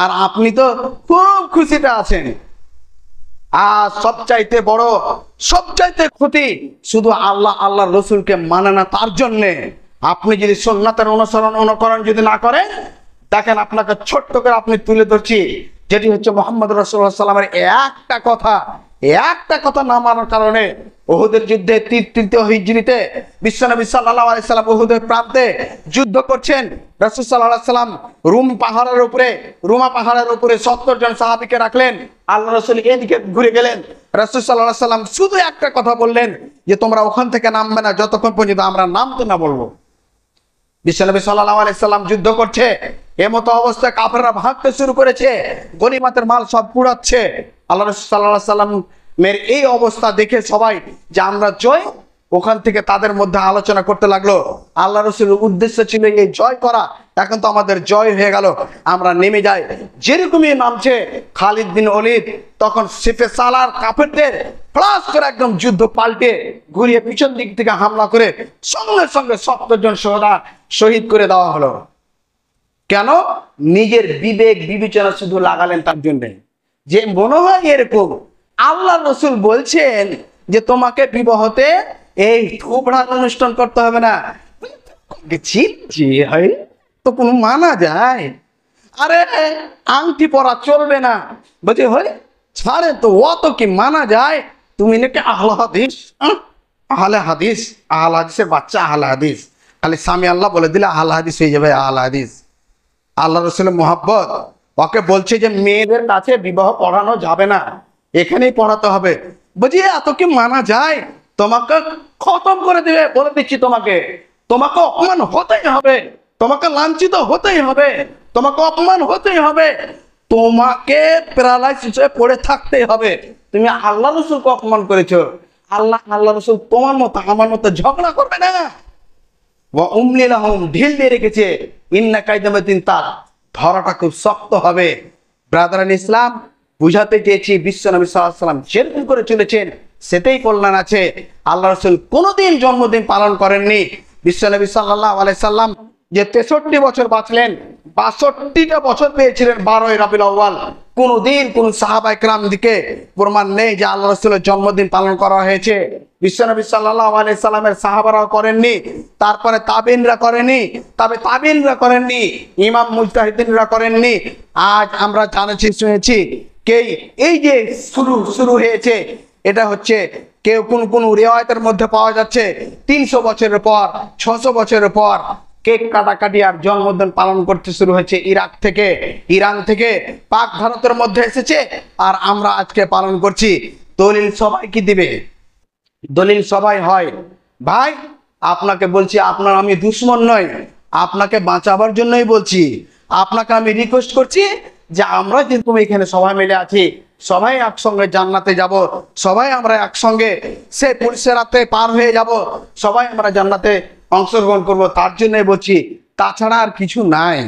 আর আপনি তো খুব খুশিতে আছেন। আর সবচাইতে বড়, সবচাইতে ক্ষতি শুধু আল্লাহ আল্লাহ রসুলকে মানে না, তার জন্যে আপনি যদি সুন্নাতের অনুকরণ যদি না করেন, দেখেন আপনাকে ছোট্ট করে আপনি তুলে ধরছি, যেটি হচ্ছে মুহাম্মদ রাসূলুল্লাহ সাল্লামের একটা কথা না মানার কারণে উহুদের যুদ্ধে তৃতীয় হিজরিতে বিশ্বনবী সাল্লাল্লাহু আলাইহি সাল্লাম উহুদের প্রান্তে যুদ্ধ করছেন। রাসূল সাল্লাল্লাহু আলাইহি সাল্লাম রুমা পাহাড়ের উপরে 70 জন সাহাবীকে রাখলেন। আল্লাহ রাসূল এদিকে ঘুরে গেলেন। রাসূল সাল্লাল্লাহু আলাইহি সাল্লাম শুধু একটা কথা বললেন যে তোমরা ওখান থেকে নামবে না যতক্ষণ পর্যন্ত আমরা নামতে না বলবো। বিশ্বনবী সাল্লাল্লাহু আলাইহি সাল্লাম যুদ্ধ করছে, এমতো অবস্থায় কাফেররা ভাগতে শুরু করেছে, গনিমতের মাল সব পুড়াচ্ছে। আল্লাহ রাসূল সাল্লাল্লাহু আলাইহি সাল্লামের এই অবস্থা দেখে সবাই যে আমরা জয়, ওখান থেকে তাদের মধ্যে আলোচনা করতে লাগলো। আল্লাহ রাসূলের উদ্দেশ্য ছিল এই জয় করা, এখন তো আমাদের জয় হয়ে গেল, আমরা নেমে যাই। যেরকমই নামছে খালিদ বিন ওলীদ তখন সিফে সালার কাফেরদের ফ্লাশ করে একদম যুদ্ধ পাল্টে ঘুরিয়ে পিছন দিক থেকে হামলা করে সঙ্গে সঙ্গে 70 জন শহীদ করে দেওয়া হলো। কেন? নিজের বিবেক বিবেচনা শুধু লাগালেন তার জন্য, যে মনে হয় এরকম আল্লাহ রসুল বলছেন যে তোমাকে বিবাহতে এই থুবড়ার অনুষ্ঠান করতে হবে না, হয় তো কোনো মানা যায়? আরে আংটি পরা চলবে না, বলছে হয় ছাড়ে তো, অত কি মানা যায়? তুমি নাকি আহলে হাদিস, আহলে হাদিসের বাচ্চা, আহলে হাদিস খালি স্বামী আল্লাহ বলে দিলে আহলে হাদিস হয়ে যাবে। আহলে হাদিস আল্লাহ রসুলের মোহাব্বত, ওকে বলছে যে মেয়েদের কাছে বিবাহ পড়ানো যাবে না, এখানেই পড়াতে হবে। বুঝি এত কি মানা যায়? তোমাকে খতম করে দিবে, বলে দিচ্ছি তোমাকে অপমান হতেই হবে, তোমাকে লাঞ্ছিত হতেই হবে, তোমাকে অপমান হতেই হবে, তোমাকে প্যারালাইসিস হয়ে পড়ে থাকতেই হবে। তুমি আল্লাহ রসুলকে অপমান করেছো, আল্লাহ রসুল তোমার মতো আমার মতো ঝগড়া করবে না। ঢিল দিয়ে রেখেছে, ইন্না কাইদামাতিন, তার ধরাটা খুব শক্ত হবে। ব্রাদারান ইসলাম, বুঝাতে চেয়েছি বিশ্বনবী সাল্লাল্লাহু আলাইহি সাল্লাম যেরকম করে চলেছেন সেটাই কল্যাণ আছে। আল্লাহ রাসূল কোনোদিন জন্মদিন পালন করেননি। বিশ্বনবী সাল্লাল্লাহু আলাইহি সাল্লাম যে 63 বছর বাঁচলেন, 62টা বছর পেয়েছিলেন 12ই রবিউল আউয়াল। কোনোদিন কোন সাহাবায়ে কেরাম দিকে প্রমাণ নেই যে আল্লাহ রাসূলের জন্মদিন পালন করা হয়েছে। বিশ্বনবী সাল্লাল্লাহু আলাইহি সাল্লামের সাহাবারাও করেননি, তারপরে তাবিনরা করেননি, ইমাম মুজতাহিদিনরা করেননি। আজ আমরা জানেছি শুনেছি এই যে শুরু হয়েছে, এটা হচ্ছে কেউ কোন রিওয়ায়াতের মধ্যে পাওয়া যাচ্ছে 300 বছরের পর, 600 বছরের পর কেক কাটাকাটি আর জন্মদিন পালন করতে শুরু হয়েছে ইরান থেকে পাক ভারতের মধ্যে এসেছে, আর আমরা আজকে পালন করছি। দলিল সবাই কি দিবে? দলিল সবাই হয়। ভাই আপনাকে বলছি, আপনার আমি দুশমন নই, আপনাকে বাঁচাবার জন্যই বলছি। আপনাকে আমি রিকোয়েস্ট করছি যে আমরা যেরকম এখানে সবাই মিলে আছি, সবাই একসঙ্গে জান্নাতে যাব, সবাই আমরা একসঙ্গে সে পুলিশেরাতে পার হয়ে যাব, সবাই আমরা জান্নাতে অংশগ্রহণ করব, তার জন্যই বলছি, তাছাড়া আর কিছু নাই।